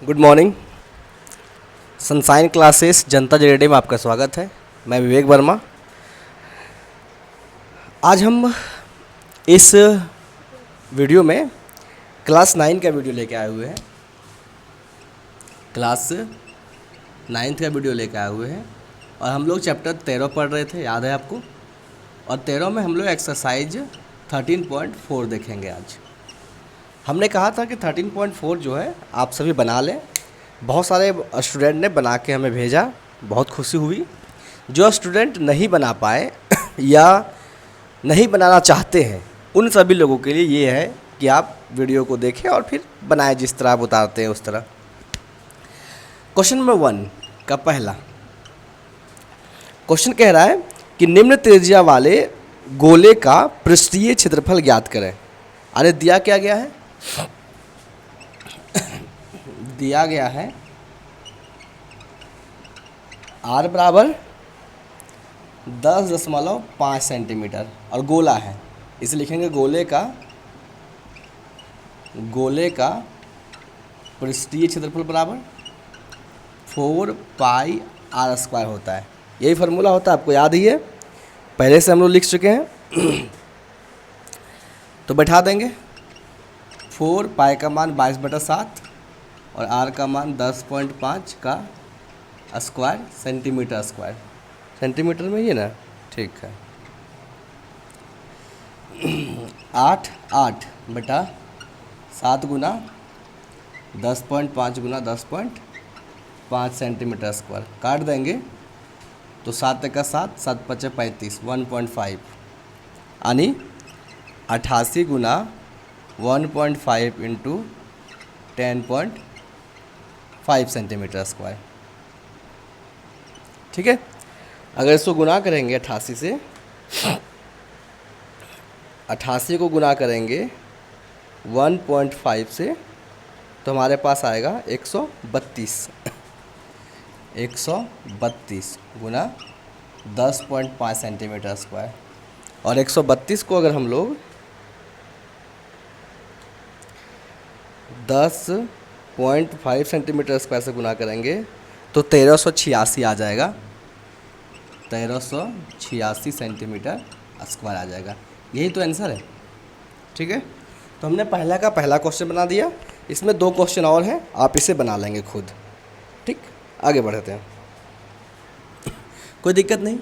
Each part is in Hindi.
Good morning. सनसाइन क्लासेस जनता जेडे में आपका स्वागत है। मैं विवेक वर्मा। आज हम इस वीडियो में क्लास 9 का वीडियो लेके आए हुए हैं। क्लास 9th का वीडियो लेके आए हुए हैं और हम लोग चैप्टर 13 पढ़ रहे थे, याद है आपको। और 13 में हम लोग एक्सरसाइज 13.4 देखेंगे। आज हमने कहा था कि 13.4 जो है आप सभी बना लें। बहुत सारे स्टूडेंट ने बना के हमें भेजा, बहुत खुशी हुई। जो स्टूडेंट नहीं बना पाए या नहीं बनाना चाहते हैं, उन सभी लोगों के लिए ये है कि आप वीडियो को देखें और फिर बनाएं जिस तरह आप उतारते हैं उस तरह। क्वेश्चन नंबर 1 का पहला क्वेश्चन कह रहा है कि निम्न त्रिज्या वाले गोले का पृष्ठीय क्षेत्रफल ज्ञात करें। अरे दिया क्या गया है? दिया गया है r बराबर 10.5 सेंटीमीटर और गोला है, इसे लिखेंगे गोले का पृष्ठीय क्षेत्रफल बराबर 4πr² होता है। यही फार्मूला होता है, आपको याद ही है, पहले से हम लोग लिख चुके हैं। तो बैठा देंगे 4π का मान 22/7 और r का मान 10.5 का स्क्वायर सेंटीमीटर स्क्वायर। सेंटीमीटर में ही है ना, ठीक है। 8/7 गुना 10.5 गुना 10.5 सेंटीमीटर स्क्वायर काट देंगे तो 7 का 7, 7 × 5 = 1.5 यानी 88 गुना 1.5 × 10.5 सेंटीमीटर स्क्वायर। ठीक है। अगर इसको गुना करेंगे 88 से, 88 को गुना करेंगे 1.5 से तो हमारे पास आएगा 132 गुना 10.5 सेंटीमीटर स्क्वायर। और 132 को अगर हम लोग 10.5 सेंटीमीटर स्क्वायर से गुना करेंगे तो 1386 आ जाएगा। 1386 सेंटीमीटर स्क्वायर आ जाएगा। यही तो आंसर है। ठीक है। तो हमने पहला का पहला क्वेश्चन बना दिया। इसमें 2 क्वेश्चन और हैं, आप इसे बना लेंगे खुद। ठीक, आगे बढ़ते हैं। कोई दिक्कत नहीं,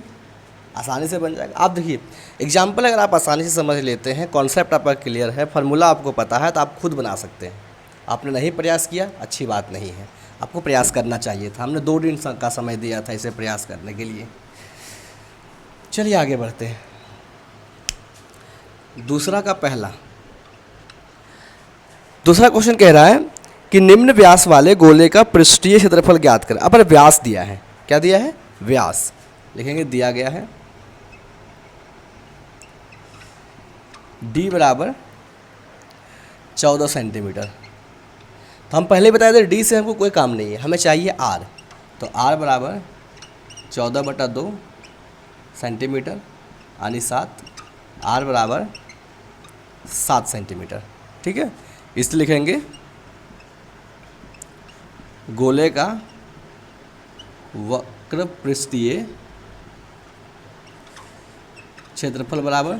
आसानी से बन जाएगा। आप देखिए, एग्जाम्पल अगर आप आसानी से समझ लेते हैं, कॉन्सेप्ट आपका क्लियर है, फार्मूला आपको पता है, तो आप खुद बना सकते हैं। आपने नहीं प्रयास किया, अच्छी बात नहीं है, आपको प्रयास करना चाहिए था। हमने 2 दिन का समय दिया था इसे प्रयास करने के लिए। चलिए आगे बढ़ते हैं। दूसरा क्वेश्चन कह रहा है कि निम्न व्यास वाले गोले का पृष्ठीय क्षेत्रफल ज्ञात करें। अब व्यास दिया है, क्या दिया है? व्यास लिखेंगे, दिया गया है d बराबर 14 सेंटीमीटर। तो हम पहले बताए थे d से हमको कोई काम नहीं है, हमें चाहिए r। तो r बराबर 14/2 सेंटीमीटर यानी 7, r बराबर 7 सेंटीमीटर। ठीक है। इसलिए लिखेंगे गोले का वक्र पृष्ठीय क्षेत्रफल बराबर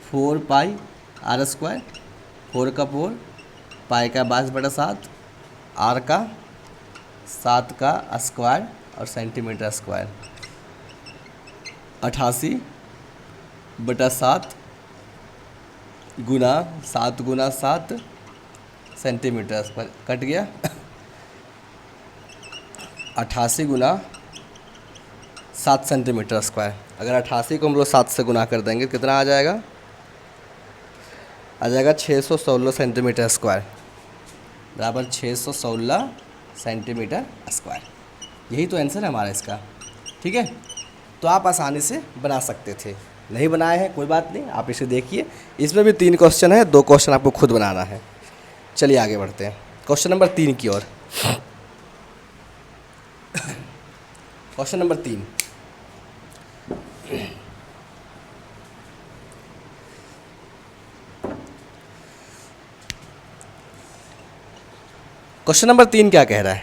4πr², 4 का 4, पाई का 22/7, r का 7 का स्क्वायर और सेंटीमीटर स्क्वायर। 88/7 गुना 7 गुना 7 सेंटीमीटर स्क्वायर कट गया। 88 गुना 7 सेंटीमीटर स्क्वायर। अगर 88 को हम लोग 7 से गुना कर देंगे कितना आ जाएगा? आ जाएगा 616 सेंटीमीटर स्क्वायर बराबर 616 सेंटीमीटर स्क्वायर। यही तो आंसर है हमारा इसका। ठीक है। तो आप आसानी से बना सकते थे, नहीं बनाए हैं कोई बात नहीं, आप इसे देखिए। इसमें भी 3 क्वेश्चन है, 2 क्वेश्चन आपको खुद बनाना है। चलिए आगे बढ़ते हैं क्वेश्चन नंबर 3 की ओर। क्वेश्चन नंबर 3, क्वेश्चन नंबर 3 क्या कह रहा है?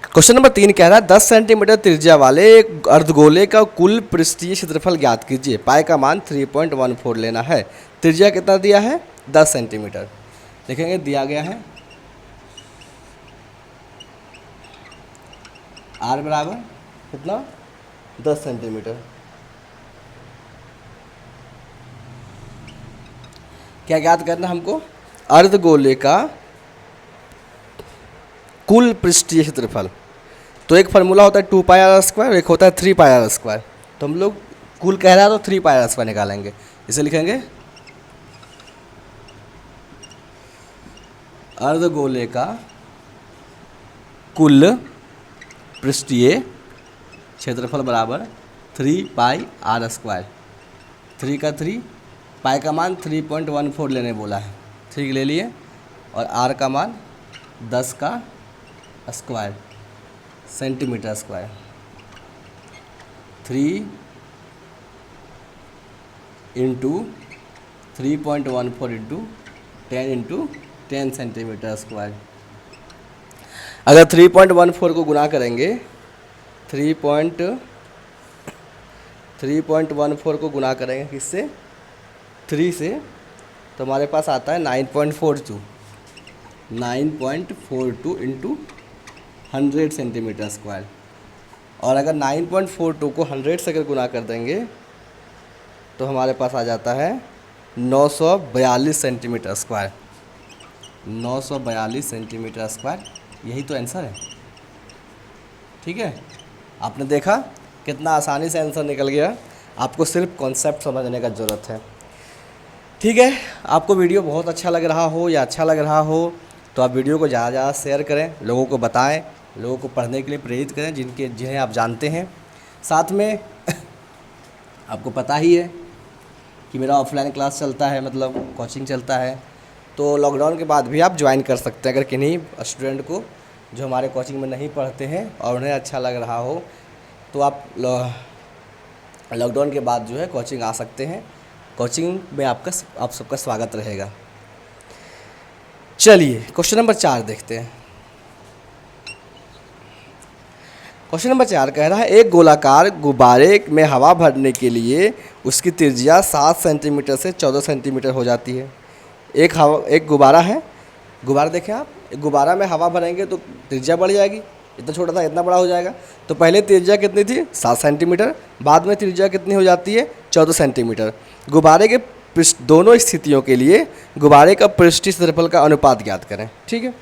क्वेश्चन नंबर 3 कह रहा है 10 सेंटीमीटर त्रिज्या वाले एक अर्धगोले का कुल पृष्ठीय क्षेत्रफल ज्ञात कीजिए। पाई का मान 3.14 लेना है। त्रिज्या कितना दिया है? 10 सेंटीमीटर। देखेंगे दिया गया है r बराबर कितना? 10 सेंटीमीटर। क्या ज्ञात करना हमको? अर्धगोले का कुल पृष्ठीय क्षेत्रफल। तो एक फार्मूला होता है 2πr², एक होता है 3πr²। तो हम लोग कुल कह रहा है तो 3πr² निकालेंगे। इसे लिखेंगे अर्धगोले का कुल पृष्ठीय क्षेत्रफल बराबर 3πr²। 3 का 3, पाई का मान 3.14 लेने बोला है, 3 ले लिए, और r का मान 10 का square centimetre square. 3 into 3.14 into 10 into 10 centimetre square. अगर 3.14 को गुना करेंगे, 3.14 को गुना करेंगे किससे? 3 से, तो हमारे पास आता है 9.42 इंटू 100 सेंटीमीटर स्क्वायर। और अगर 9.42 को 100 से अगर गुना कर देंगे तो हमारे पास आ जाता है 942 सेंटीमीटर स्क्वायर। 942 सेंटीमीटर स्क्वायर, यही तो आंसर है। ठीक है, आपने देखा कितना आसानी से आंसर निकल गया। आपको सिर्फ कॉन्सेप्ट समझने का ज़रूरत है। ठीक है, आपको वीडियो बहुत अच्छा लग रहा हो या अच्छा लग रहा हो तो आप वीडियो को ज़्यादा ज़्यादा शेयर करें, लोगों को बताएं, लोगों को पढ़ने के लिए प्रेरित करें जिन्हें आप जानते हैं। साथ में आपको पता ही है कि मेरा ऑफलाइन क्लास चलता है, मतलब कोचिंग चलता है, तो लॉकडाउन के बाद भी आप ज्वाइन कर सकते हैं। अगर किन्हीं स्टूडेंट को जो हमारे कोचिंग में नहीं पढ़ते हैं और उन्हें अच्छा लग रहा हो तो आप लॉकडाउन के बाद जो है कोचिंग आ सकते हैं। कोचिंग में आप सबका स्वागत रहेगा। चलिए क्वेश्चन नंबर 4 देखते हैं। क्वेश्चन नंबर 4 कह रहा है एक गोलाकार गुब्बारे में हवा भरने के लिए उसकी त्रिज्या 7 सेंटीमीटर से 14 सेंटीमीटर हो जाती है। एक गुब्बारा है, गुब्बारा देखें आप, एक गुब्बारा में हवा भरेंगे तो त्रिज्या बढ़ जाएगी, इतना छोटा था इतना बड़ा हो जाएगा। तो पहले त्रिज्या कितनी थी? 7 सेंटीमीटर, बाद में त्रिज्या कितनी हो जाती है? 14 सेंटीमीटर। गुब्बारे के दोनों स्थितियों के लिए गुब्बारे का पृष्ठीय क्षेत्रफल का अनुपात ज्ञात करें। ठीक है,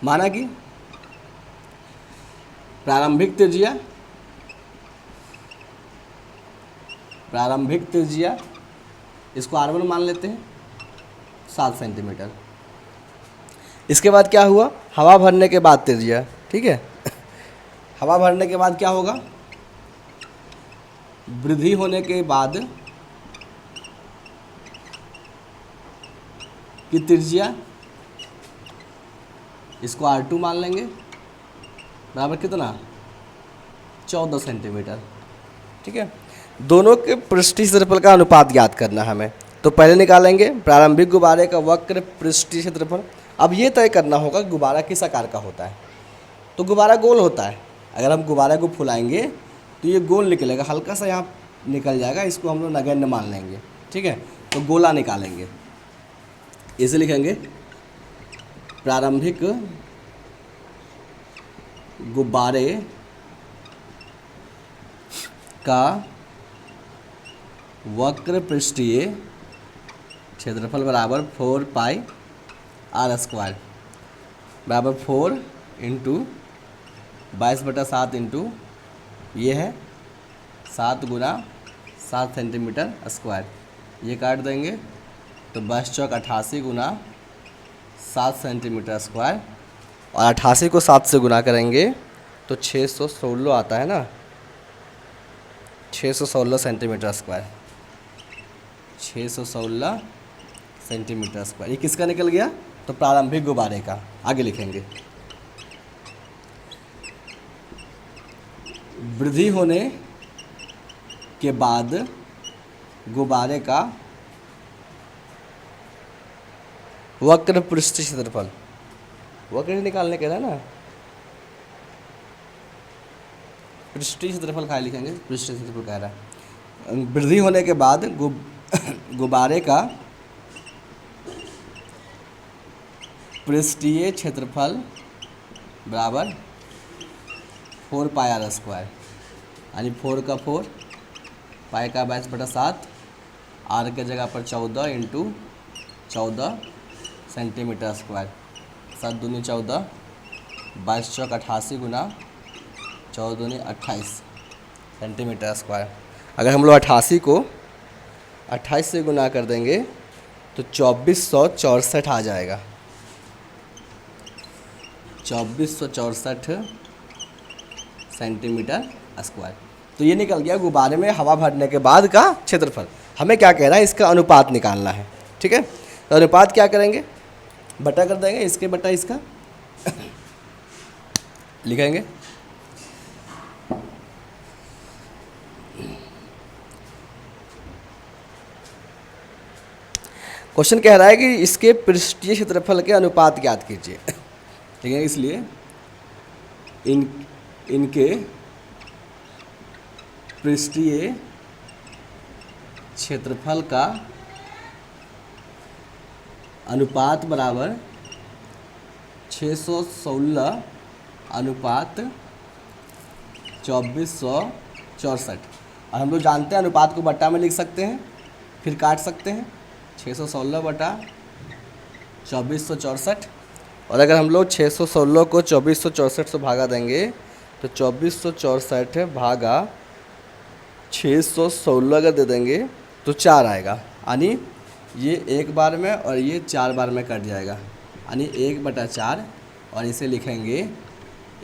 माना कि प्रारंभिक त्रिज्या इसको r1 मान लेते हैं 7 सेंटीमीटर। इसके बाद क्या हुआ? हवा भरने के बाद त्रिज्या, ठीक है, हवा भरने के बाद क्या होगा? वृद्धि होने के बाद की त्रिज्या, इसको r2 मान लेंगे, बराबर कितना? 14 सेंटीमीटर। ठीक है, दोनों के पृष्ठीय क्षेत्रफल का अनुपात ज्ञात करना हमें। तो पहले निकालेंगे प्रारंभिक गुब्बारे का वक्र पृष्ठीय क्षेत्रफल। अब ये तय करना होगा गुब्बारा किस आकार का होता है। तो गुब्बारा गोल होता है, अगर हम गुब्बारे को फुलाएंगे तो ये गोल निकलेगा, हल्का सा यहाँ निकल जाएगा, इसको हम लोग नगण्य मान लेंगे। ठीक है, तो गोला निकालेंगे, इसे लिखेंगे प्रारंभिक गुब्बारे का वक्र पृष्ठीय क्षेत्रफल बराबर 4πr² बराबर 4 इंटू 22/7 इंटू ये है 7 गुना 7 सेंटीमीटर स्क्वायर। ये काट देंगे तो 22 चौक 88 गुना 7 सेंटीमीटर स्क्वायर, और 88 को 7 से गुना करेंगे तो 616 आता है ना, 616 सेंटीमीटर स्क्वायर, 616 सेंटीमीटर स्क्वायर। ये किसका निकल गया? तो प्रारंभिक गुब्बारे का। आगे लिखेंगे वृद्धि होने के बाद गुब्बारे का वक्र पृष्ठीय क्षेत्रफल, वक्र निकालने कह रहा है ना, पृष्ठीय क्षेत्रफल खाली लिखेंगे, पृष्ठीय क्षेत्रफल कह रहा है। वृद्धि होने के बाद गुब्बारे का पृष्ठीय क्षेत्रफल बराबर 4 पाई आर स्क्वायर, यानी 4 का 4, पाई का 22/7, आर के जगह पर 14 इंटू 14 सेंटीमीटर स्क्वायर, 7 दूनी 14, 22 चौक 88 गुना 14 दूनी 28 सेंटीमीटर स्क्वायर। अगर हम लोग 88 को 28 से गुना कर देंगे तो 2464 आ जाएगा, 2464 सेंटीमीटर स्क्वायर। तो ये निकल गया गुब्बारे में हवा भरने के बाद का क्षेत्रफल। हमें क्या कह रहा है, इसका अनुपात निकालना है। ठीक है, तो अनुपात क्या करेंगे, बटा कर देंगे, इसके बटा इसका लिखेंगे। क्वेश्चन कह रहा है कि इसके पृष्ठीय क्षेत्रफल के अनुपात ज्ञात कीजिए। ठीक है, इसलिए इनके पृष्ठीय क्षेत्रफल का अनुपात बराबर 616 अनुपात 2464। और हम लोग जानते हैं अनुपात को बट्टा में लिख सकते हैं, फिर काट सकते हैं, 616 बटा 2464। और अगर हम लोग 616 को 2464 से भागा देंगे तो 2464 भागा 616 अगर दे देंगे तो 4 आएगा, यानी ये 1 बार में और ये 4 बार में कट जाएगा, यानी 1/4, और इसे लिखेंगे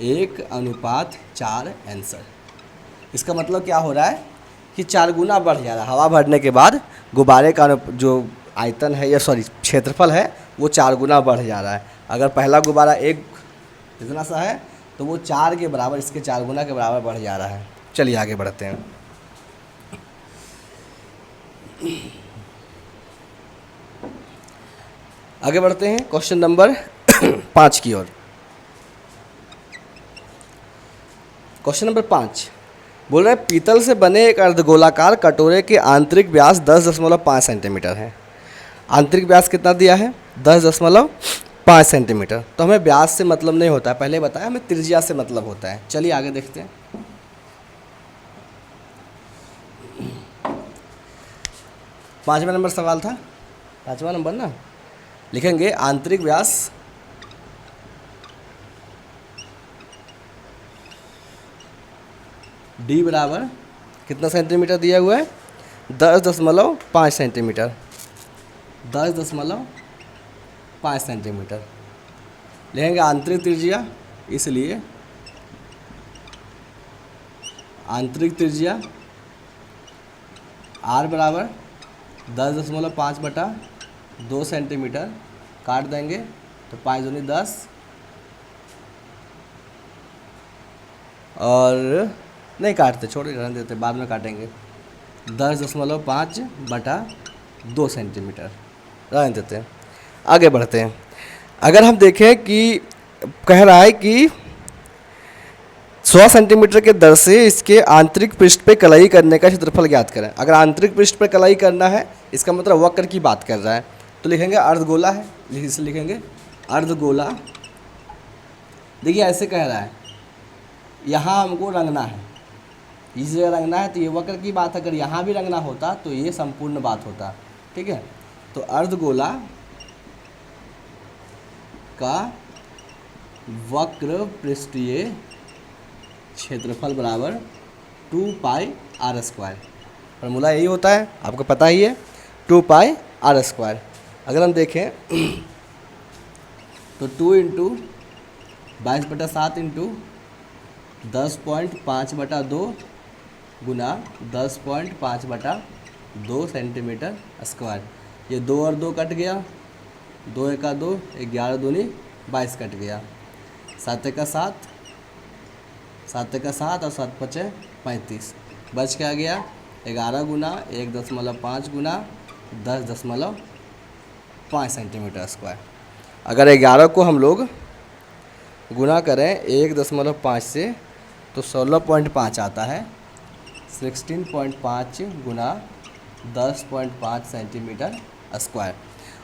1:4 आंसर। इसका मतलब क्या हो रहा है कि 4 गुना बढ़ जा रहा है। हवा भरने के बाद गुब्बारे का जो आयतन है या क्षेत्रफल है वो 4 गुना बढ़ जा रहा है। अगर पहला गुब्बारा 1 इतना सा है तो वो 4 के बराबर, इसके 4 गुना के बराबर बढ़ जा रहा है। चलिए आगे बढ़ते हैं। आगे बढ़ते हैं क्वेश्चन नंबर 5 की ओर। क्वेश्चन नंबर 5 बोल रहा है पीतल से बने एक अर्धगोलाकार कटोरे के आंतरिक व्यास 10.5 सेंटीमीटर है। आंतरिक व्यास कितना दिया है, 10.5 सेंटीमीटर। तो हमें व्यास से मतलब नहीं होता है, पहले बताया, हमें त्रिज्या से मतलब होता है। चलिए आगे देखते हैं। 5वां नंबर सवाल था, 5वां नंबर ना, लिखेंगे आंतरिक व्यास डी बराबर कितना सेंटीमीटर दिया हुआ है, 10.5 सेंटीमीटर, 10.5 सेंटीमीटर। लिखेंगे आंतरिक त्रिज्या, इसलिए आंतरिक त्रिज्या आर बराबर 10.5/2 सेंटीमीटर, काट देंगे तो 5 दूनी 10 और नहीं काटते, छोड़ रहने देते, बाद में काटेंगे। 10.5/2 सेंटीमीटर रहने देते हैं। आगे बढ़ते हैं। अगर हम देखें कि कह रहा है कि 100 सेंटीमीटर के दर से इसके आंतरिक पृष्ठ पे कलाई करने का क्षेत्रफल ज्ञात करें। अगर आंतरिक पृष्ठ पे कलाई करना है, इसका मतलब वक्र की बात कर रहा है, तो लिखेंगे अर्धगोला है, इसे लिखेंगे अर्धगोला। देखिए ऐसे कह रहा है, यहाँ हमको रंगना है, इस जगह रंगना है, तो ये वक्र की बात, अगर यहाँ भी रंगना होता तो ये संपूर्ण बात होता। ठीक है, तो अर्धगोला का वक्र पृष्ठीय क्षेत्रफल बराबर 2 पाई आर स्क्वायर। फॉर्मूला यही होता है, आपको पता ही है, 2 पाई आर स्क्वायर। अगर हम देखें तो 2 इंटू 22/7 इंटू 10.5/2 गुना 10.5/2 सेंटीमीटर स्क्वायर। ये 2 और 2 कट गया, 2 एका 2, 11 दूनी 22 कट गया, 7 एका 7, 7 एका 7 और 7 5 35, बच क्या गया 11 गुना 1.5 गुना 10.5 5 सेंटीमीटर स्क्वायर। अगर 11 को हम लोग गुना करें 1.5 से तो 16.5 आता है। 16.5 गुना 10.5 सेंटीमीटर स्क्वायर।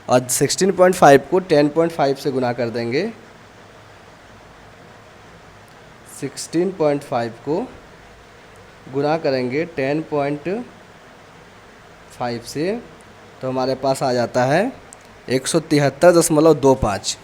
और 16.5 को 10.5 से गुना कर देंगे। 16.5 को गुना करेंगे 10.5 से तो हमारे पास आ जाता है 173.25।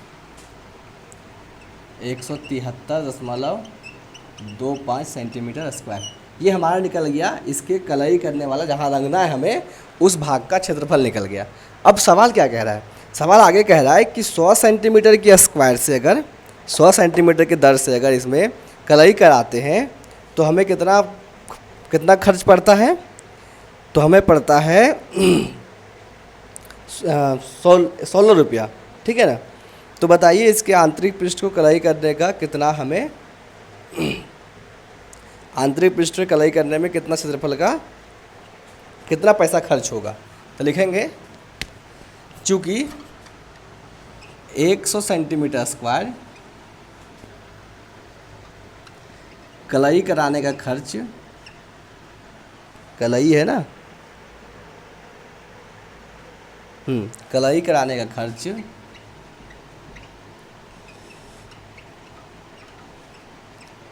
173.25 सेंटीमीटर स्क्वायर ये हमारा निकल गया। इसके कलई करने वाला जहाँ रंगना है हमें उस भाग का क्षेत्रफल निकल गया। अब सवाल क्या कह रहा है? सवाल आगे कह रहा है कि 100 सेंटीमीटर की स्क्वायर से अगर 100 सेंटीमीटर की दर से अगर इसमें कलई कराते हैं तो हमें कितना खर्च पड़ता है? तो हमें पड़ता है 16 रुपया। ठीक है ना। तो बताइए इसके आंतरिक पृष्ठ को कलई करने का कितना हमें आंतरिक पृष्ठ में कलई करने में कितना क्षेत्रफल का कितना पैसा खर्च होगा? तो लिखेंगे चूँकि 100 सेंटीमीटर स्क्वायर कलई कराने का खर्च, कलई है ना, कलई कराने का खर्च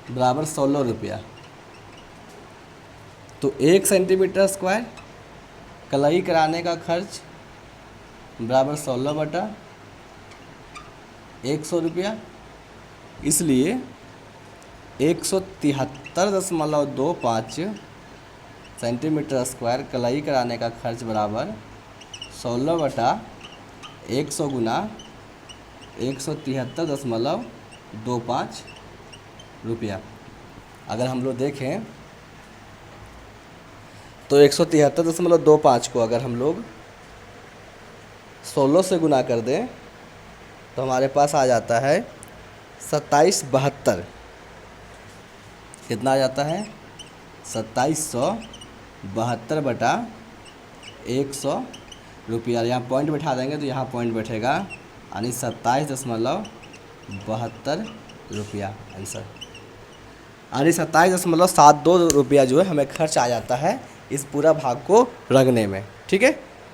बराबर 16 रुपया। तो 1 सेंटीमीटर स्क्वायर कलई कराने का खर्च बराबर 16/100 रुपया। इसलिए 173.25 सेंटीमीटर स्क्वायर कलई कराने का खर्च बराबर 16/100 गुना 173.25 रुपया। अगर हम लोग देखें तो 173.25 को अगर हम लोग 16 से गुना कर दें तो हमारे पास आ जाता है 2772। कितना आ जाता है? 2772/100 रुपया। यहाँ पॉइंट बैठा देंगे तो यहाँ पॉइंट बैठेगा यानी 27.72 रुपया आंसर। यानी 27.72 रुपया जो है हमें खर्च आ जाता है इस पूरा भाग को रंगने में। ठीक है।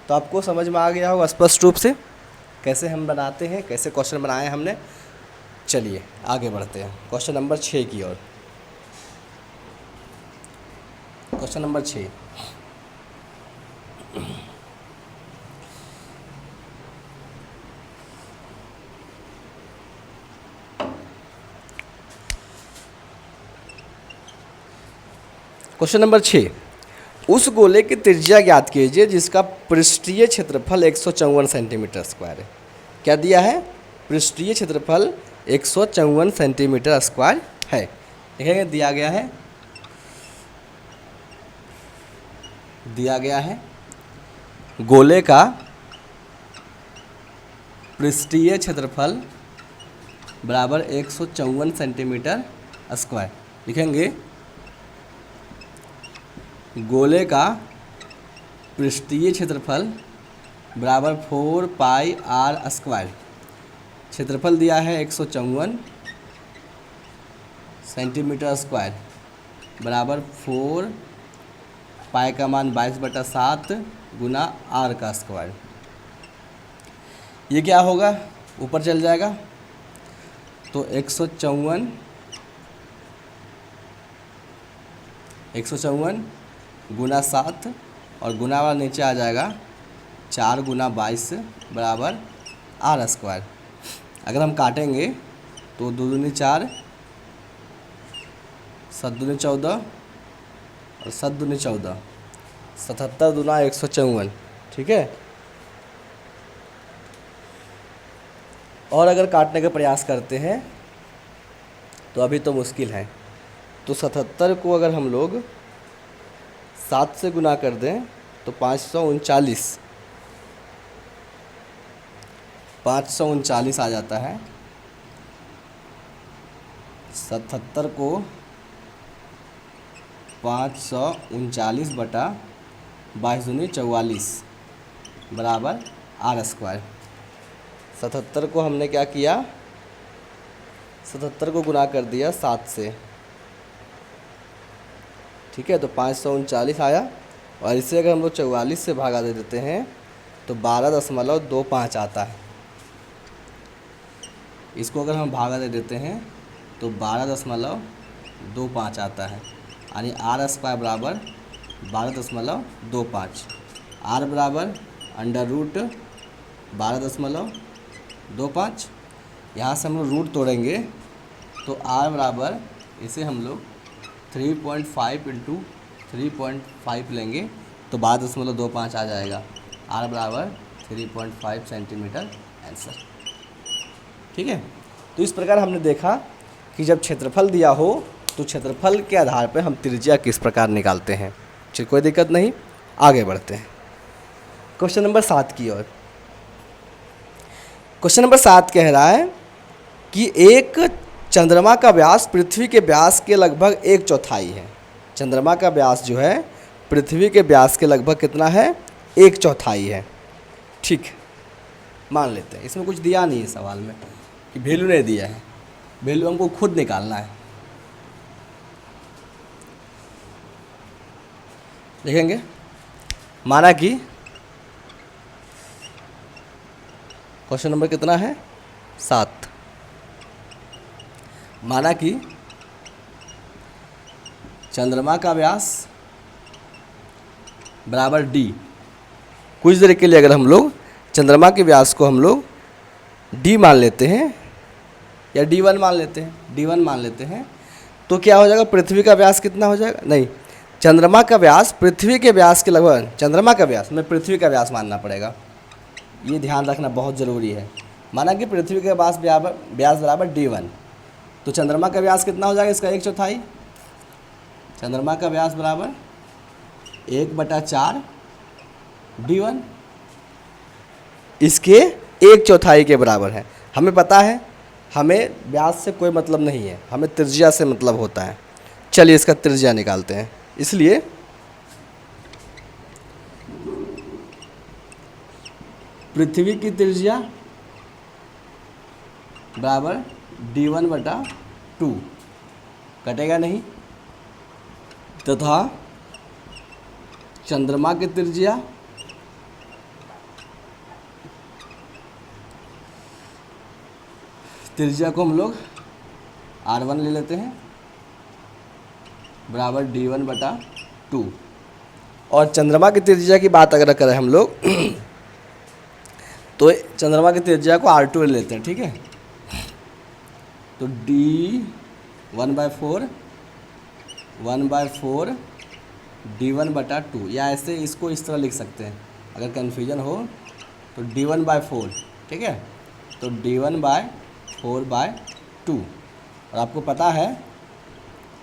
तो आपको समझ में आ गया होगा स्पष्ट रूप से कैसे हम बनाते हैं, कैसे क्वेश्चन बनाए हमने। चलिए आगे बढ़ते हैं क्वेश्चन नंबर 6 की ओर। Question number 6। क्वेश्चन नंबर 6, उस गोले की त्रिज्या ज्ञात कीजिए जिसका पृष्ठीय क्षेत्रफल 154 सेंटीमीटर स्क्वायर है। क्या दिया है? पृष्ठीय क्षेत्रफल 154 सेंटीमीटर स्क्वायर है। देखेंगे दिया गया है गोले का पृष्ठीय क्षेत्रफल बराबर 154 सेंटीमीटर स्क्वायर। लिखेंगे गोले का पृष्ठीय क्षेत्रफल बराबर 4 पाई r स्क्वायर। क्षेत्रफल दिया है 154 सेंटीमीटर स्क्वायर बराबर 4 पाई का मान 22/7 गुना r का स्क्वायर। ये क्या होगा? ऊपर चल जाएगा तो 154 गुना 7 और गुना वाला नीचे आ जाएगा 4 गुना 22 बराबर r स्क्वायर। अगर हम काटेंगे तो 2 दूनी 4, 7 दूनी 14 और 7 दूनी 14, 77 दूना 154। ठीक है। और अगर काटने का प्रयास करते हैं तो अभी तो मुश्किल है। तो 77 को अगर हम लोग 7 से गुना कर दें तो 539 आ जाता है। 77 को 539/22 दूनी 44 बराबर r स्क्वायर। 77 को हमने क्या किया, 77 को गुना कर दिया 7 से, ठीक है, तो 539 आया। और इसे अगर हम लोग 44 से भागा दे देते हैं तो 12.25 आता है। इसको अगर हम भागा दे देते हैं तो 12.25 आता है, यानी r² बराबर 12.25। r बराबर √12.25। यहाँ से हम लोग रूट तोड़ेंगे तो r बराबर, इसे हम लोग 3.5 इंटू 3.5 लेंगे तो 12.25 आ जाएगा। r बराबर 3.5 सेंटीमीटर आंसर, ठीक है। तो इस प्रकार हमने देखा कि जब क्षेत्रफल दिया हो तो क्षेत्रफल के आधार पर हम त्रिज्या किस प्रकार निकालते हैं। चलिए कोई दिक्कत नहीं, आगे बढ़ते हैं क्वेश्चन नंबर 7 की ओर। क्वेश्चन नंबर 7 कह रहा है कि एक चंद्रमा का व्यास पृथ्वी के व्यास के लगभग 1/4 है। चंद्रमा का व्यास जो है पृथ्वी के व्यास के लगभग कितना है, 1/4 है, ठीक है, मान लेते हैं। इसमें कुछ दिया नहीं है सवाल में कि वैल्यू नहीं दिया है, वैल्यू हमको खुद निकालना है। देखेंगे, माना कि क्वेश्चन नंबर कितना है, 7। माना कि चंद्रमा का व्यास बराबर d। कुछ देर के लिए अगर हम लोग चंद्रमा के व्यास को हम लोग d मान लेते हैं या d1 मान लेते हैं, d1 मान लेते हैं, तो क्या हो जाएगा, पृथ्वी का व्यास कितना हो जाएगा, नहीं, चंद्रमा का व्यास पृथ्वी के व्यास के लगभग, चंद्रमा का व्यास में पृथ्वी का व्यास मानना पड़ेगा, ये ध्यान रखना बहुत ज़रूरी है। माना कि पृथ्वी के व्यास बराबर d1, तो चंद्रमा का व्यास कितना हो जाएगा, इसका 1/4। चंद्रमा का व्यास बराबर 1/4 d1, इसके 1/4 के बराबर है। हमें पता है, हमें व्यास से कोई मतलब नहीं है, हमें त्रिज्या से मतलब होता है। चलिए इसका त्रिज्या निकालते हैं। इसलिए पृथ्वी की त्रिज्या बराबर d1/2, कटेगा नहीं, तथा चंद्रमा की त्रिज्या को हम लोग r1 ले लेते हैं बराबर d1/2। और चंद्रमा की त्रिज्या की बात अगर करें हम लोग तो चंद्रमा की त्रिज्या को r2 ले लेते हैं, ठीक है। तो d1/4 d1/2, या ऐसे इसको इस तरह लिख सकते हैं, अगर कन्फ्यूजन हो तो d1/4, ठीक है, तो d1/4/2। और आपको पता है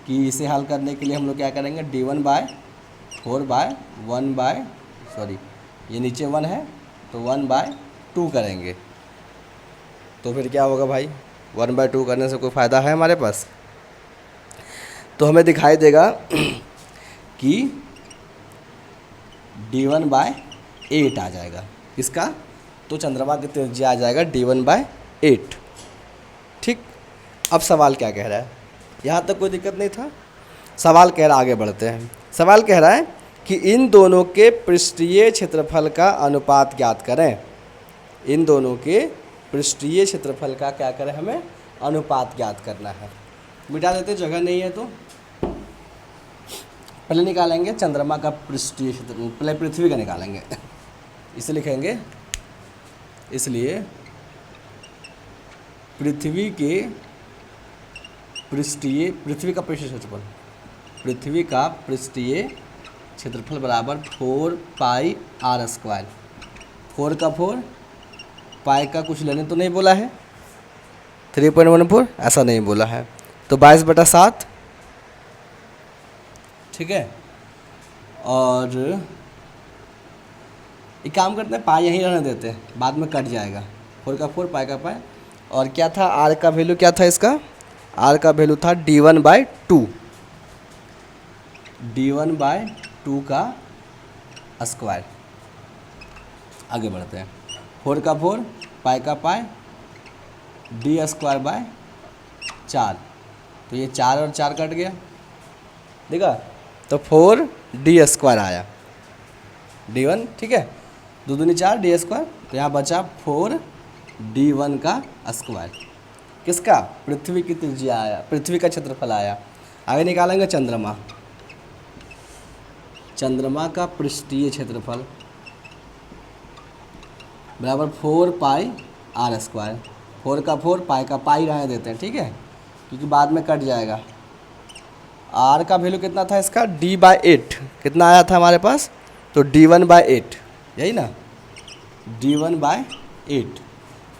कि इसे हल करने के लिए हम लोग क्या करेंगे, d1/4/1 ये नीचे 1 है तो 1/2 करेंगे। तो फिर क्या होगा भाई, 1/2 करने से कोई फ़ायदा है हमारे पास, तो हमें दिखाई देगा कि d1/8 आ जाएगा। इसका तो चंद्रमा की त्रिज्या आ जाएगा d1/8, ठीक। अब सवाल क्या कह रहा है, यहाँ तक कोई दिक्कत नहीं था। सवाल कह रहा, आगे बढ़ते हैं। सवाल कह रहा है कि इन दोनों के पृष्ठीय क्षेत्रफल का अनुपात ज्ञात करें। इन दोनों के पृष्ठीय क्षेत्रफल का क्या करें, हमें अनुपात ज्ञात करना है। मिटा देते, जगह नहीं है तो पहले निकालेंगे चंद्रमा का पृष्ठीय क्षेत्रफल, पहले पृथ्वी का निकालेंगे। इसे लिखेंगे, इसलिए पृथ्वी का पृष्ठीय क्षेत्रफल बराबर 4πr²। 4 का 4, पाई का कुछ लेने तो नहीं बोला है, 3.14 ऐसा नहीं बोला है, तो 22/7, ठीक है। और एक काम करते हैं, पाई यहीं रहने देते हैं, बाद में कट जाएगा। 4 का 4, पाई का पाई। और क्या था, आर का वैल्यू क्या था, इसका आर का वैल्यू था d1/2, d1/2 का स्क्वायर। आगे बढ़ते हैं, 4 का 4, पाई का पाई डी स्क्वायर बाय 4। तो ये 4 और 4 कट गया, देखा, तो 4 डी स्क्वायर आया, D1, ठीक है, 2 दूनी 4 डी स्क्वायर। तो यहाँ बचा 4 D1 का स्क्वायर, किसका, पृथ्वी की त्रिज्या आया, पृथ्वी का क्षेत्रफल आया। आगे निकालेंगे चंद्रमा, चंद्रमा का पृष्ठीय क्षेत्रफल बराबर 4 पाई आर स्क्वायर। 4 का 4, पाई का पाई रहने देते हैं, ठीक है, क्योंकि बाद में कट जाएगा। आर का वैल्यू कितना था इसका, D/8 कितना आया था हमारे पास, तो D1/8, यही ना, D1/8।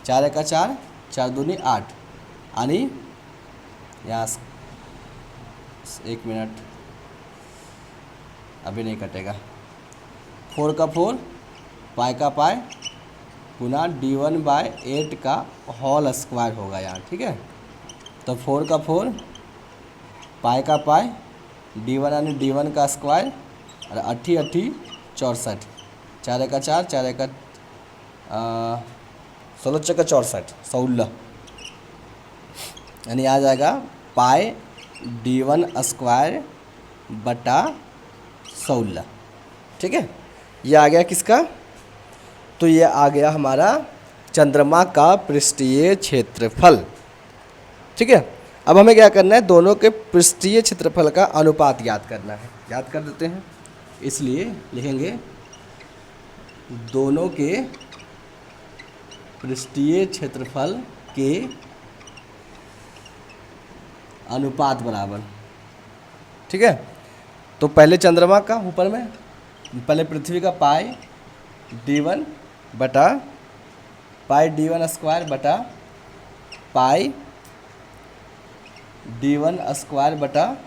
4 का 4, 4 दूनी 8, यानी यहाँ 1 मिनट, अभी नहीं कटेगा। 4 का 4, पाई का पाई गुना D1/8 का होल स्क्वायर होगा यहाँ, ठीक है। तो 4 का 4, पाई का पाई D1 यानी D1 का स्क्वायर, और 8 8 64, 4 का 4, 4 का 16 का 64, 16, यानी आ जाएगा पाई D1 स्क्वायर बटा 16, ठीक है। ये आ गया किसका, तो ये आ गया हमारा चंद्रमा का पृष्ठीय क्षेत्रफल, ठीक है। अब हमें क्या करना है, दोनों के पृष्ठीय क्षेत्रफल का अनुपात ज्ञात करना है, याद कर देते हैं। इसलिए लिखेंगे दोनों के पृष्ठीय क्षेत्रफल के अनुपात बराबर, ठीक है। तो पहले चंद्रमा का ऊपर में, पहले पृथ्वी का पाई D1 बटा पाई D1 स्क्वायर बटा पाई D1 स्क्वायर बटा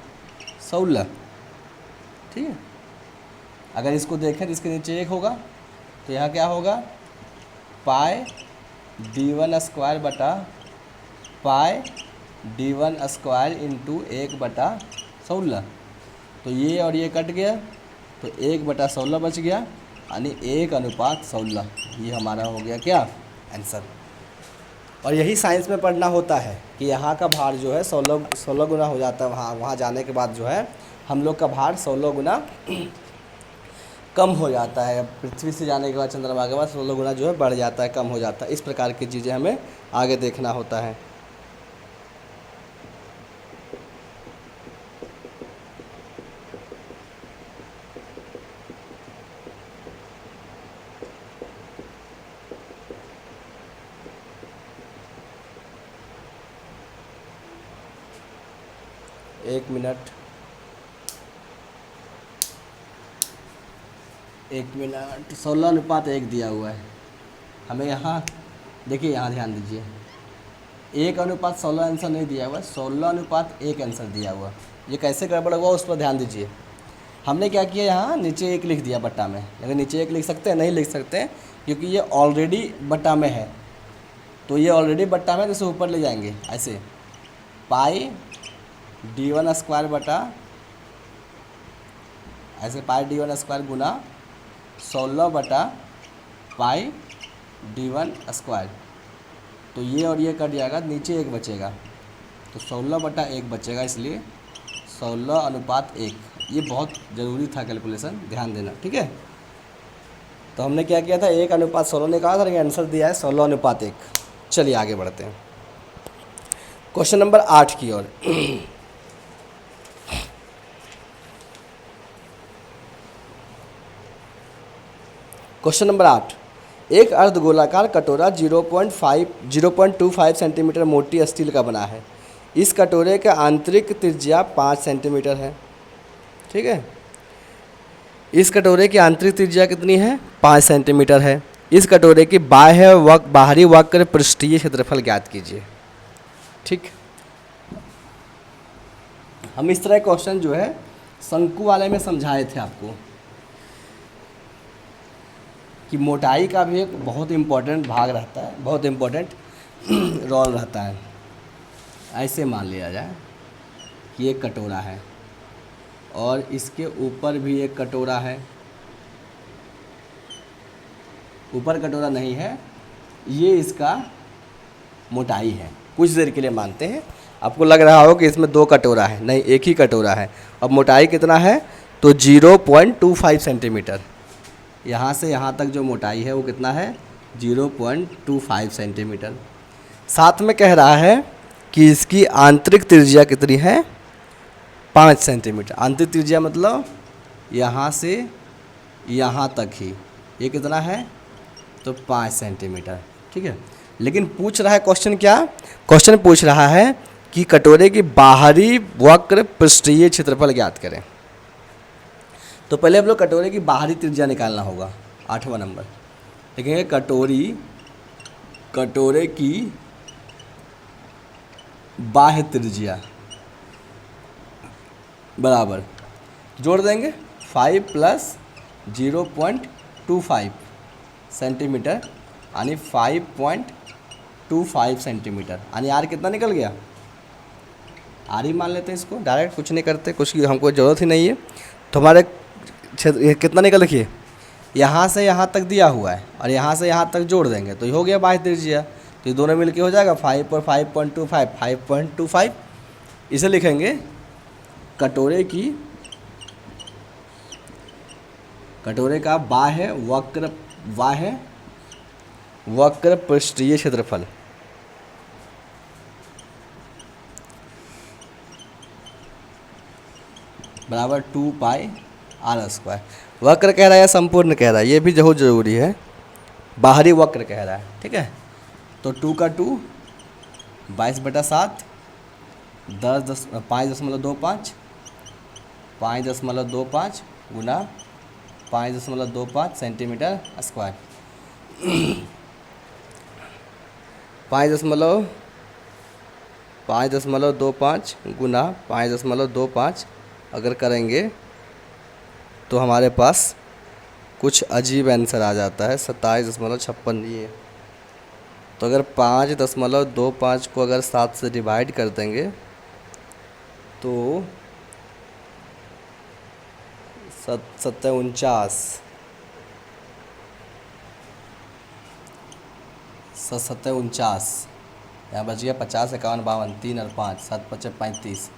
16, ठीक है। अगर इसको देखें तो इसके नीचे 1 होगा, तो यहाँ क्या होगा, पाई D1 स्क्वायर बटा पाई D1 स्क्वायर इंटू 1 बटा 16। तो ये और ये कट गया, तो 1 बटा 16 बच गया, यानी 1:16। ये हमारा हो गया क्या, आंसर। और यही साइंस में पढ़ना होता है कि यहाँ का भार जो है 16 गुना हो जाता है, वहाँ जाने के बाद जो है हम लोग का भार 16 गुना कम हो जाता है। पृथ्वी से जाने के बाद, चंद्रमा के बाद 16 गुना जो है बढ़ जाता है, कम हो जाता है। इस प्रकार की चीज़ें हमें आगे देखना होता है। एक मिनट 16:1 दिया हुआ है हमें। यहाँ देखिए, यहाँ ध्यान दीजिए, 1:16 आंसर नहीं दिया हुआ, 16:1 आंसर दिया हुआ। ये कैसे गड़बड़ हुआ उस पर ध्यान दीजिए। हमने क्या किया, यहाँ नीचे 1 लिख दिया बट्टा में। अगर नीचे 1 लिख सकते हैं, नहीं लिख सकते हैं क्योंकि ये ऑलरेडी बट्टा में है। तो ये ऑलरेडी बट्टा में, तो इसे ऊपर ले जाएंगे ऐसे, पाई D1 स्क्वायर बटा ऐसे पाई D1 स्क्वायर गुना 16 बटा पाई D1 स्क्वायर। तो ये और ये कट जाएगा, नीचे 1 बचेगा, तो 16/1 बचेगा, इसलिए 16:1। ये बहुत ज़रूरी था कैलकुलेशन, ध्यान देना, ठीक है। तो हमने क्या किया था, 1:16 निकाला था, ये आंसर दिया है 16:1। चलिए आगे बढ़ते हैं क्वेश्चन नंबर 8 की ओर। क्वेश्चन नंबर 8, एक अर्धगोलाकार कटोरा 0.25 सेंटीमीटर मोटी स्टील का बना है। इस कटोरे का आंतरिक त्रिज्या 5 सेंटीमीटर है, ठीक है। इस कटोरे की आंतरिक त्रिज्या कितनी है, 5 सेंटीमीटर है। इस कटोरे की बाहरी वक्र पृष्ठीय क्षेत्रफल ज्ञात कीजिए, ठीक। हम इस तरह क्वेश्चन जो है शंकु वाले में समझाए थे आपको कि मोटाई का भी एक बहुत इम्पोर्टेंट भाग रहता है, बहुत इम्पोर्टेंट रोल रहता है। ऐसे मान लिया जाए कि एक कटोरा है और इसके ऊपर भी एक कटोरा है। ऊपर कटोरा नहीं है, ये इसका मोटाई है। कुछ देर के लिए मानते हैं, आपको लग रहा हो कि इसमें 2 कटोरा है, नहीं, एक ही कटोरा है। अब मोटाई कितना है, तो 0.25 सेंटीमीटर। यहाँ से यहाँ तक जो मोटाई है वो कितना है, 0.25 सेंटीमीटर। साथ में कह रहा है कि इसकी आंतरिक त्रिज्या कितनी है, 5 सेंटीमीटर। आंतरिक त्रिज्या मतलब यहाँ से यहाँ तक ही, ये कितना है, तो 5 सेंटीमीटर। ठीक है, लेकिन पूछ रहा है क्वेश्चन क्या, क्वेश्चन पूछ रहा है कि कटोरे की बाहरी वक्र पृष्ठीय क्षेत्रफल ज्ञात करें। तो पहले हम लोग कटोरे की बाहरी त्रिज्या निकालना होगा, 8वां नंबर लिखेंगे। कटोरे की बाह्य त्रिज्या बराबर, जोड़ देंगे 5 + 0.25 सेंटीमीटर यानी 5.25 सेंटीमीटर, यानी आर कितना निकल गया, आर ही मान लेते हैं इसको, डायरेक्ट कुछ नहीं करते, कुछ की हमको ज़रूरत ही नहीं है। तो हमारे क्षेत्र कितना निकल, देखिए यहाँ से यहाँ तक दिया हुआ है और यहाँ से यहाँ तक जोड़ देंगे तो ये हो गया बाह्य त्रिज्या। तो ये दोनों मिलके हो जाएगा 5 और 5.25 5.25। इसे लिखेंगे कटोरे का बाह्य वक्र पृष्ठीय क्षेत्रफल बराबर 2πr²। वक्र कह रहा है या संपूर्ण कह रहा है, ये भी बहुत ज़रूरी है। बाहरी वक्र कह रहा है, ठीक है। तो 2 का 2 22/7 5.25 गुना 5.25 सेंटीमीटर स्क्वायर 5.25 गुना 5.25 अगर करेंगे तो हमारे पास कुछ अजीब आंसर आ जाता है, 27.56 ये। तो अगर 5.25 को अगर 7 से डिवाइड कर देंगे तो 749 यहाँ बच गया 50 51 52 3 और 5 7 5 35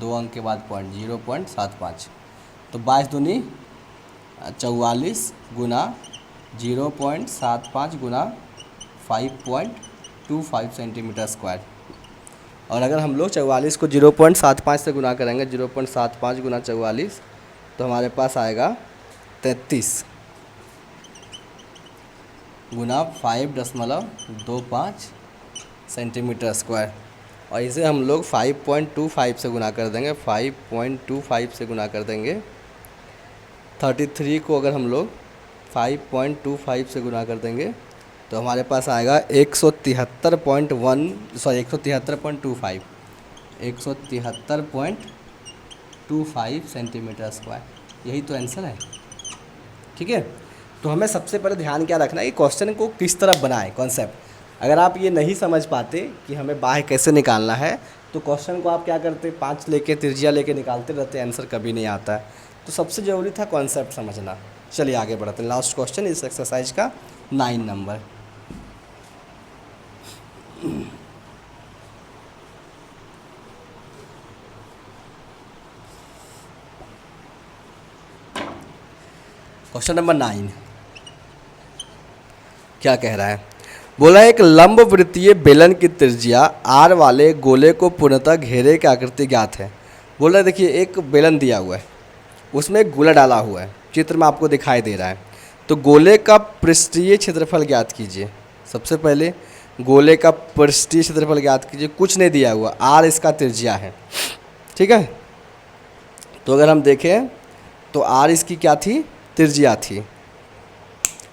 2 अंक के बाद पॉइंट 0.75। तो 22 दूनी 44 गुना 0.75 गुना 5.25 सेंटीमीटर स्क्वायर। और अगर हम लोग 44 को 0.75 से गुना करेंगे, 0.75 गुना 44, तो हमारे पास आएगा 33 गुना 5.25 सेंटीमीटर स्क्वायर। और इसे हम लोग 5.25 से गुना कर देंगे, 5.25 से गुना कर देंगे। 33 को अगर हम लोग 5.25 से गुना कर देंगे तो हमारे पास आएगा 173.25 सेंटीमीटर स्क्वायर। यही तो आंसर है, ठीक है। तो हमें सबसे पहले ध्यान क्या रखना है कि क्वेश्चन को किस तरह बनाएं, कॉन्सेप्ट। अगर आप ये नहीं समझ पाते कि हमें बाह्य कैसे निकालना है तो क्वेश्चन को आप क्या करते, 5 लेके त्रिज्या लेके निकालते रहते, आंसर कभी नहीं आता है। तो सबसे ज़रूरी था कॉन्सेप्ट समझना। चलिए आगे बढ़ते हैं। लास्ट क्वेश्चन इस एक्सरसाइज का 9 नंबर। क्वेश्चन नंबर 9 क्या कह रहा है, बोला एक लंब वृत्तीय बेलन की त्रिज्या आर वाले गोले को पूर्णतः घेरे की आकृति ज्ञात है। बोल रहा है देखिए एक बेलन दिया हुआ है, उसमें एक गोला डाला हुआ है, चित्र में आपको दिखाई दे रहा है। तो गोले का पृष्ठीय क्षेत्रफल ज्ञात कीजिए। सबसे पहले गोले का पृष्ठीय क्षेत्रफल ज्ञात कीजिए। कुछ नहीं दिया हुआ, आर इसका त्रिज्या है, ठीक है। तो अगर हम देखें तो आर इसकी क्या थी, त्रिज्या थी,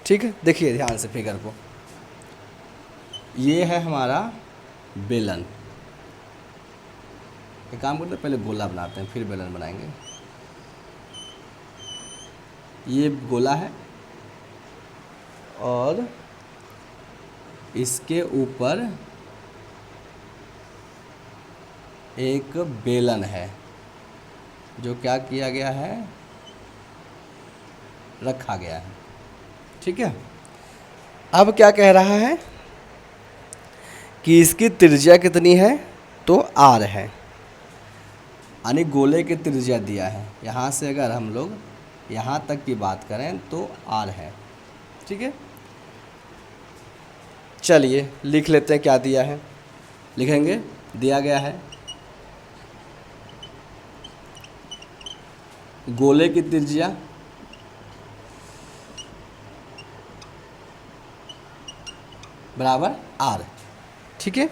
ठीक है। देखिए ध्यान से फिगर को, ये है हमारा बेलन। एक काम करते हैं, पहले गोला बनाते हैं फिर बेलन बनाएंगे। ये गोला है और इसके ऊपर एक बेलन है जो क्या किया गया है, रखा गया है, ठीक है। अब क्या कह रहा है कि इसकी त्रिज्या कितनी है, तो r है, यानी गोले की त्रिज्या दिया है। यहाँ से अगर हम लोग यहाँ तक की बात करें तो r है। ठीक है, चलिए लिख लेते हैं क्या दिया है। लिखेंगे, दिया गया है गोले की त्रिज्या बराबर r। ठीक है,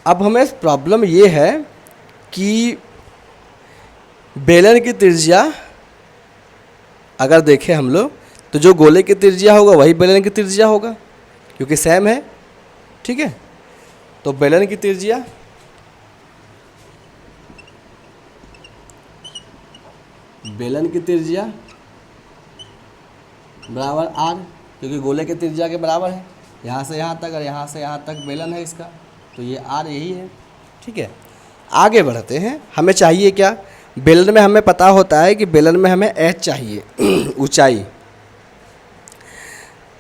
अब हमें प्रॉब्लम ये है कि बेलन की त्रिज्या अगर देखें हम लोग तो जो गोले की त्रिज्या होगा वही बेलन की त्रिज्या होगा, क्योंकि सेम है। ठीक है, तो बेलन की त्रिज्या बराबर r, क्योंकि गोले की त्रिज्या के बराबर है। यहाँ से यहाँ तक और यहाँ से यहाँ तक बेलन है इसका, तो ये r यही है। ठीक है, आगे बढ़ते हैं। हमें चाहिए क्या, बेलन में हमें पता होता है कि बेलन में हमें h चाहिए ऊंचाई।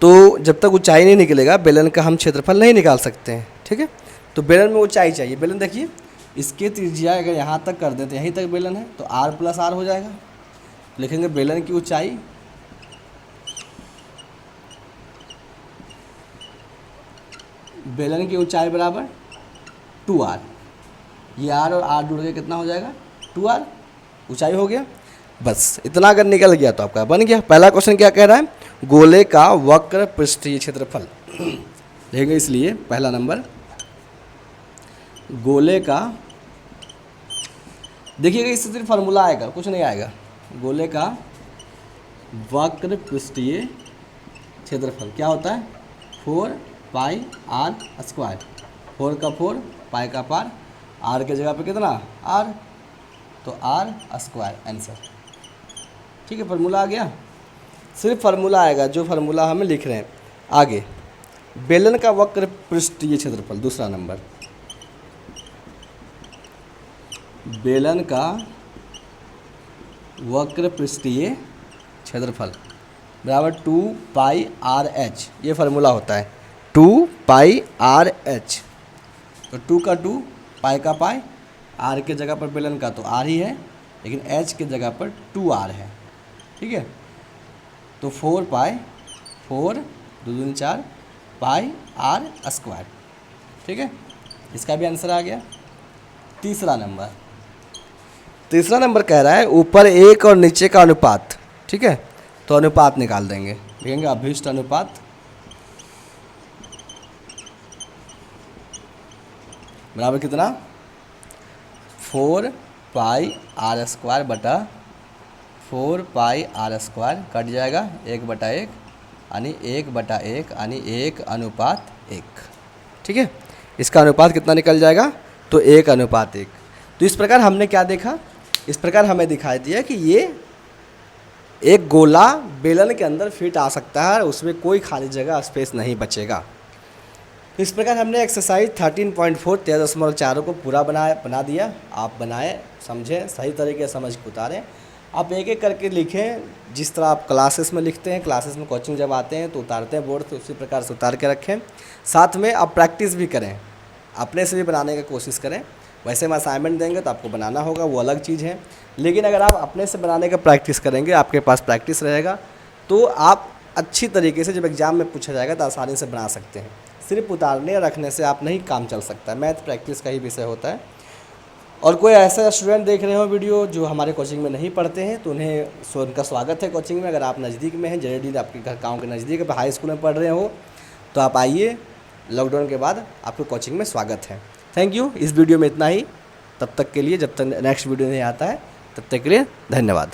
तो जब तक ऊंचाई नहीं निकलेगा बेलन का हम क्षेत्रफल नहीं निकाल सकते हैं। ठीक है, तो बेलन में ऊंचाई चाहिए। बेलन देखिए, इसकी त्रिज्या अगर यहाँ तक कर देते, यहीं तक बेलन है, तो r प्लस r हो जाएगा। लिखेंगे बेलन की ऊंचाई बराबर 2r। ये r और r जुड़ के कितना हो जाएगा, 2r ऊंचाई हो गया। बस इतना अगर निकल गया तो आपका बन गया। पहला क्वेश्चन क्या कह रहा है, गोले का वक्र पृष्ठीय क्षेत्रफल देखेंगे। इसलिए पहला नंबर गोले का, देखिएगा इससे सिर्फ फार्मूला आएगा, कुछ नहीं आएगा। गोले का वक्र पृष्ठीय क्षेत्रफल क्या होता है, 4 पाई r स्क्वायर। 4 का 4, पाई का पार, r के जगह पे कितना r, तो r स्क्वायर आंसर। ठीक है, फार्मूला आ गया। सिर्फ फार्मूला आएगा, जो फार्मूला हमें लिख रहे हैं। आगे बेलन का वक्र पृष्ठीय क्षेत्रफल, दूसरा नंबर बेलन का वक्र पृष्ठीय क्षेत्रफल बराबर 2 पाई आर एच। ये फार्मूला होता है 2 पाई आर एच। तो 2 का 2, पाई का पाई, आर के जगह पर बेलन का तो आर ही है, लेकिन एच के जगह पर 2r है। ठीक है, तो 4 पाई 4 2 दूनी 4 पाई आर स्क्वायर। ठीक है, इसका भी आंसर आ गया। तीसरा नंबर कह रहा है ऊपर एक और नीचे का अनुपात। ठीक है, तो अनुपात निकाल देंगे। लिखेंगे अभिष्ट अनुपात बराबर कितना, 4 पाई आर स्क्वायर बटा 4 पाई आर स्क्वायर, कट जाएगा 1/1, यानी 1/1 यानी 1:1। ठीक है, इसका अनुपात कितना निकल जाएगा, तो 1:1। तो इस प्रकार हमने क्या देखा, इस प्रकार हमें दिखाई दिया कि ये एक गोला बेलन के अंदर फिट आ सकता है, उसमें कोई खाली जगह स्पेस नहीं बचेगा। तो इस प्रकार हमने एक्सरसाइज 13.4 13.4 को पूरा बना दिया। आप बनाएं, समझें, सही तरीके से समझ के उतारें। आप एक एक करके लिखें, जिस तरह आप क्लासेस में लिखते हैं, क्लासेस में कोचिंग जब आते हैं तो उतारते हैं बोर्ड से, उसी प्रकार से उतार के रखें। साथ में आप प्रैक्टिस भी करें, अपने से भी बनाने की कोशिश करें। वैसे हम असाइनमेंट देंगे तो आपको बनाना होगा, वो अलग चीज़ है, लेकिन अगर आप अपने से बनाने का प्रैक्टिस करेंगे, आपके पास प्रैक्टिस रहेगा, तो आप अच्छी तरीके से जब एग्ज़ाम में पूछा जाएगा तो आसानी से बना सकते हैं। सिर्फ उतारने या रखने से आप नहीं काम चल सकता। मैथ प्रैक्टिस का ही विषय होता है। और कोई ऐसा स्टूडेंट देख रहे हो वीडियो जो हमारे कोचिंग में नहीं पढ़ते हैं, तो उनका स्वागत है कोचिंग में। अगर आप नज़दीक में हैं, JD आपके घर गाँव के नज़दीक हाई स्कूल में पढ़ रहे हो, तो आप आइए। लॉकडाउन के बाद आपको कोचिंग में स्वागत है। Thank you. इस वीडियो में इतना ही। तब तक के लिए, जब तक नेक्स्ट वीडियो नहीं आता है, तब तक के लिए धन्यवाद।